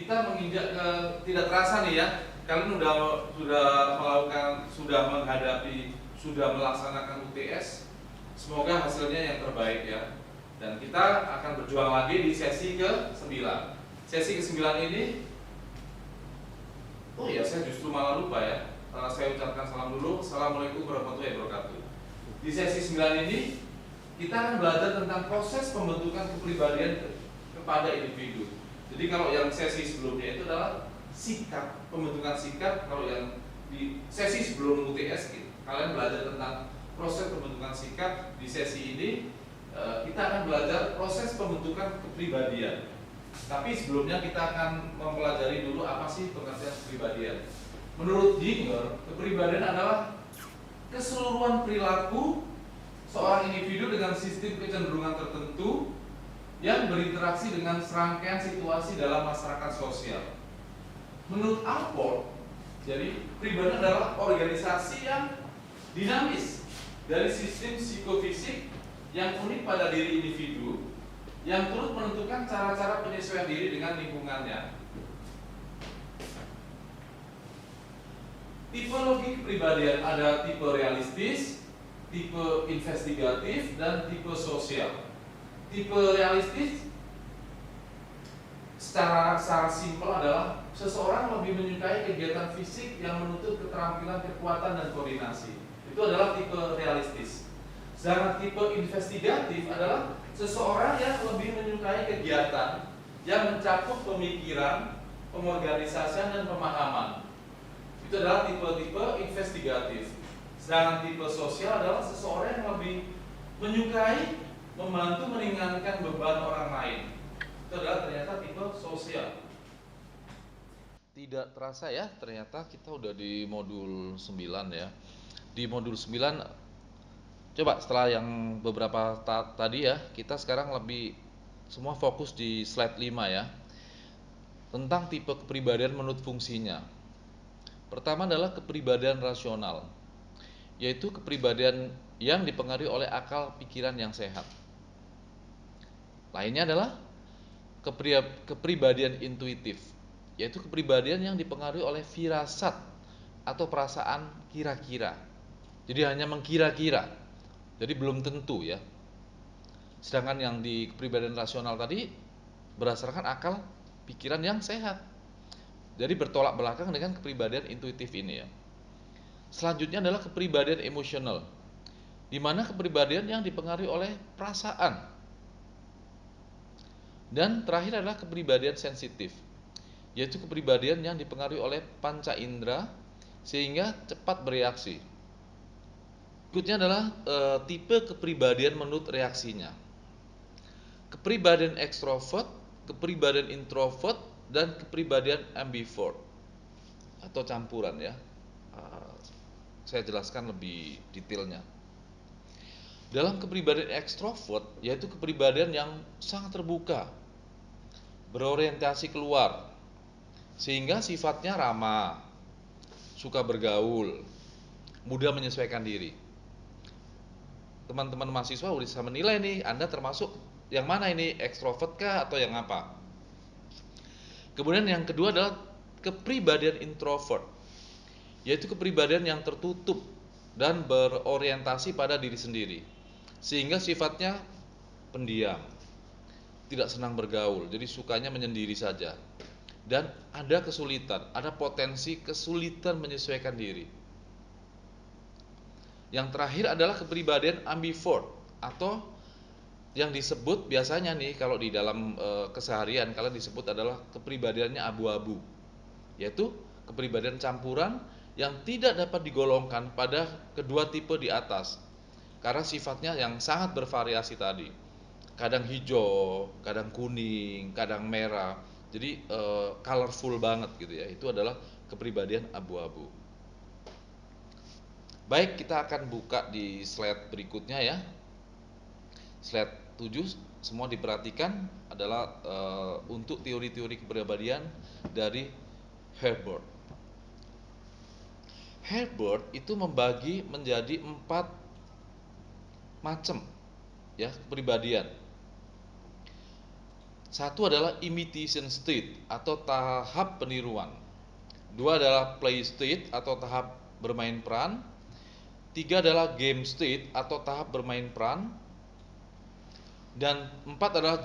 kita menginjak ke tidak terasa nih ya, kalian sudah menghadapi, sudah melaksanakan UTS. Semoga hasilnya yang terbaik ya. Dan kita akan berjuang lagi di sesi ke-9. Sesi ke-9 ini, oh ya saya justru malah lupa ya. Saya ucapkan salam dulu. Assalamualaikum warahmatullahi wabarakatuh. Di sesi 9 ini kita akan belajar tentang proses pembentukan kepribadian kepada individu. Jadi kalau yang sesi sebelumnya itu adalah sikap, pembentukan sikap. Kalau yang di sesi sebelum UTS kalian belajar tentang proses pembentukan sikap. Di sesi ini kita akan belajar proses pembentukan kepribadian. Tapi sebelumnya kita akan mempelajari dulu apa sih pengertian kepribadian. Menurut Dinger, kepribadian adalah keseluruhan perilaku seorang individu dengan sistem kecenderungan tertentu yang berinteraksi dengan serangkaian situasi dalam masyarakat sosial. Menurut Alport, jadi kepribadian adalah organisasi yang dinamis dari sistem psikofisik yang unik pada diri individu yang turut menentukan cara-cara penyesuaian diri dengan lingkungannya. Tipologi kepribadian ada tipe realistis, tipe investigatif, dan tipe sosial. Tipe realistis secara simpel adalah seseorang lebih menyukai kegiatan fisik yang menuntut keterampilan, kekuatan, dan koordinasi. Itu adalah tipe realistis. Sedangkan tipe investigatif adalah seseorang yang lebih menyukai kegiatan yang mencakup pemikiran, pengorganisasian, dan pemahaman. Itu adalah tipe-tipe investigatif. Sedangkan tipe sosial adalah seseorang yang lebih menyukai membantu meringankan beban orang lain. Itu adalah ternyata tipe sosial. Tidak terasa ya, ternyata kita udah di modul 9 ya. Di modul 9, coba setelah yang beberapa tadi ya, kita sekarang lebih semua fokus di slide 5 ya. Tentang tipe kepribadian menurut fungsinya. Pertama adalah kepribadian rasional, yaitu kepribadian yang dipengaruhi oleh akal pikiran yang sehat. Lainnya adalah kepribadian intuitif, yaitu kepribadian yang dipengaruhi oleh firasat atau perasaan kira-kira. Jadi hanya mengkira-kira, jadi belum tentu ya. Sedangkan yang di kepribadian rasional tadi berdasarkan akal pikiran yang sehat. Jadi bertolak belakang dengan kepribadian intuitif ini ya. Selanjutnya adalah kepribadian emosional, di mana kepribadian yang dipengaruhi oleh perasaan. Dan terakhir adalah kepribadian sensitif, yaitu kepribadian yang dipengaruhi oleh panca indera sehingga cepat bereaksi. Berikutnya adalah tipe kepribadian menurut reaksinya. Kepribadian ekstrovert, kepribadian introvert, dan kepribadian ambivert atau campuran ya. Saya jelaskan lebih detailnya. Dalam kepribadian ekstrovert, yaitu kepribadian yang sangat terbuka, berorientasi keluar, sehingga sifatnya ramah, suka bergaul, mudah menyesuaikan diri. Teman-teman mahasiswa bisa menilai nih, Anda termasuk yang mana ini, ekstrovert kah atau yang apa? Kemudian yang kedua adalah kepribadian introvert, yaitu kepribadian yang tertutup dan berorientasi pada diri sendiri, sehingga sifatnya pendiam, tidak senang bergaul, jadi sukanya menyendiri saja. Dan ada kesulitan, ada potensi kesulitan menyesuaikan diri. Yang terakhir adalah kepribadian ambivert, atau yang disebut biasanya nih kalau di dalam keseharian kalian disebut adalah kepribadiannya abu-abu, yaitu kepribadian campuran yang tidak dapat digolongkan pada kedua tipe di atas karena sifatnya yang sangat bervariasi tadi, kadang hijau, kadang kuning, kadang merah, jadi colorful banget gitu ya. Itu adalah kepribadian abu-abu. Baik, kita akan buka di slide berikutnya ya. Slide 7 semua diperhatikan adalah untuk teori-teori kepribadian dari Herbert. Herbert itu membagi menjadi 4 macam ya kepribadian. Satu adalah imitation state atau tahap peniruan. Dua adalah play state atau tahap bermain peran. Tiga adalah game state atau tahap bermain peran. Dan empat adalah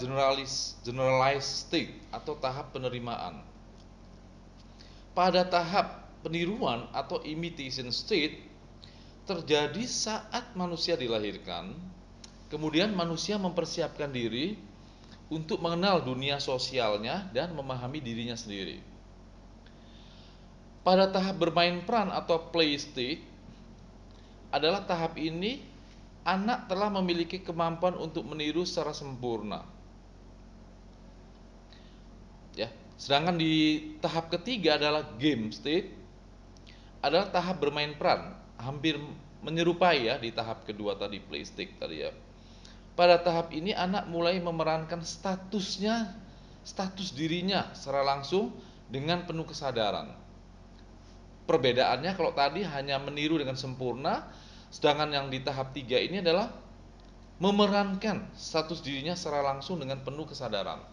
generalized state atau tahap penerimaan. Pada tahap peniruan atau imitation state terjadi saat manusia dilahirkan, kemudian manusia mempersiapkan diri untuk mengenal dunia sosialnya dan memahami dirinya sendiri. Pada tahap bermain peran atau play state adalah tahap ini anak telah memiliki kemampuan untuk meniru secara sempurna. Ya, sedangkan di tahap ketiga adalah game state adalah tahap bermain peran, hampir menyerupai ya di tahap kedua tadi play state tadi ya. Pada tahap ini anak mulai memerankan status dirinya secara langsung dengan penuh kesadaran. Perbedaannya kalau tadi hanya meniru dengan sempurna, sedangkan yang di tahap 3 ini adalah memerankan status dirinya secara langsung dengan penuh kesadaran.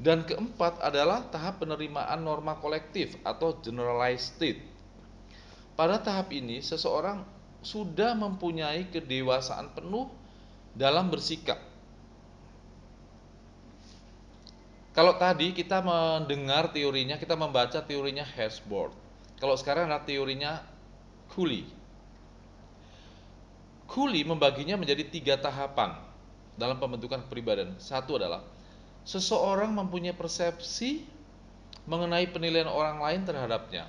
Dan keempat adalah tahap penerimaan norma kolektif atau generalized state. Pada tahap ini seseorang sudah mempunyai kedewasaan penuh dalam bersikap. Kalau tadi kita mendengar teorinya, kita membaca teorinya Herzberg. Kalau sekarang ada teorinya Cooley. Cooley membaginya menjadi 3 tahapan dalam pembentukan kepribadian. Satu adalah seseorang mempunyai persepsi mengenai penilaian orang lain terhadapnya.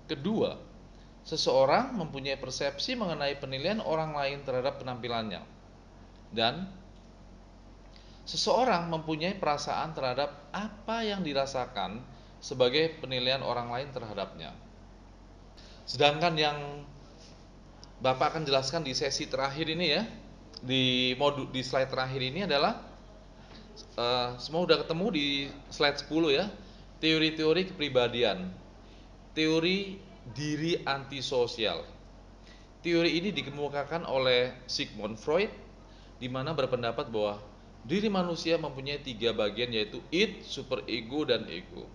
Kedua, seseorang mempunyai persepsi mengenai penilaian orang lain terhadap penampilannya. Dan seseorang mempunyai perasaan terhadap apa yang dirasakan sebagai penilaian orang lain terhadapnya. Sedangkan yang Bapak akan jelaskan di sesi terakhir ini ya, di slide terakhir ini adalah semua udah ketemu di slide 10 ya, teori-teori kepribadian, teori diri antisosial. Teori ini dikemukakan oleh Sigmund Freud, di mana berpendapat bahwa diri manusia mempunyai 3 bagian, yaitu id, superego, dan ego.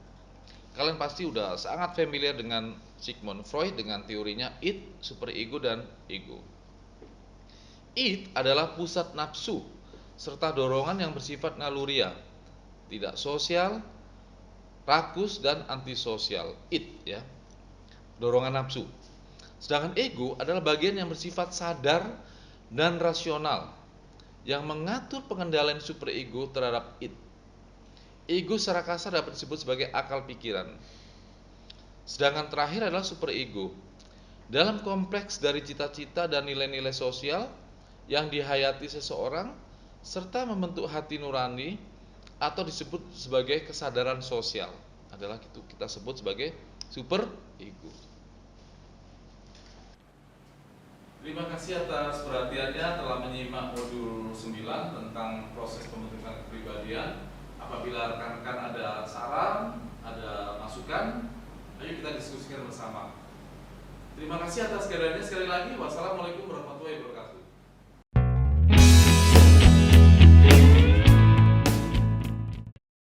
Kalian pasti udah sangat familiar dengan Sigmund Freud dengan teorinya id, superego, dan ego. Id adalah pusat nafsu serta dorongan yang bersifat naluriah, tidak sosial, rakus, dan antisosial. Id ya, dorongan nafsu. Sedangkan ego adalah bagian yang bersifat sadar dan rasional yang mengatur pengendalian superego terhadap id. Ego secara kasar dapat disebut sebagai akal pikiran. Sedangkan terakhir adalah superego. Dalam kompleks dari cita-cita dan nilai-nilai sosial yang dihayati seseorang serta membentuk hati nurani atau disebut sebagai kesadaran sosial, adalah itu kita sebut sebagai superego. Terima kasih atas perhatiannya telah menyimak modul 9 tentang proses pembentukan kepribadian. Apabila rekan-rekan ada saran, ada masukan, ayo kita diskusikan bersama. Terima kasih atas kehadirannya sekali lagi. Wassalamualaikum warahmatullahi wabarakatuh.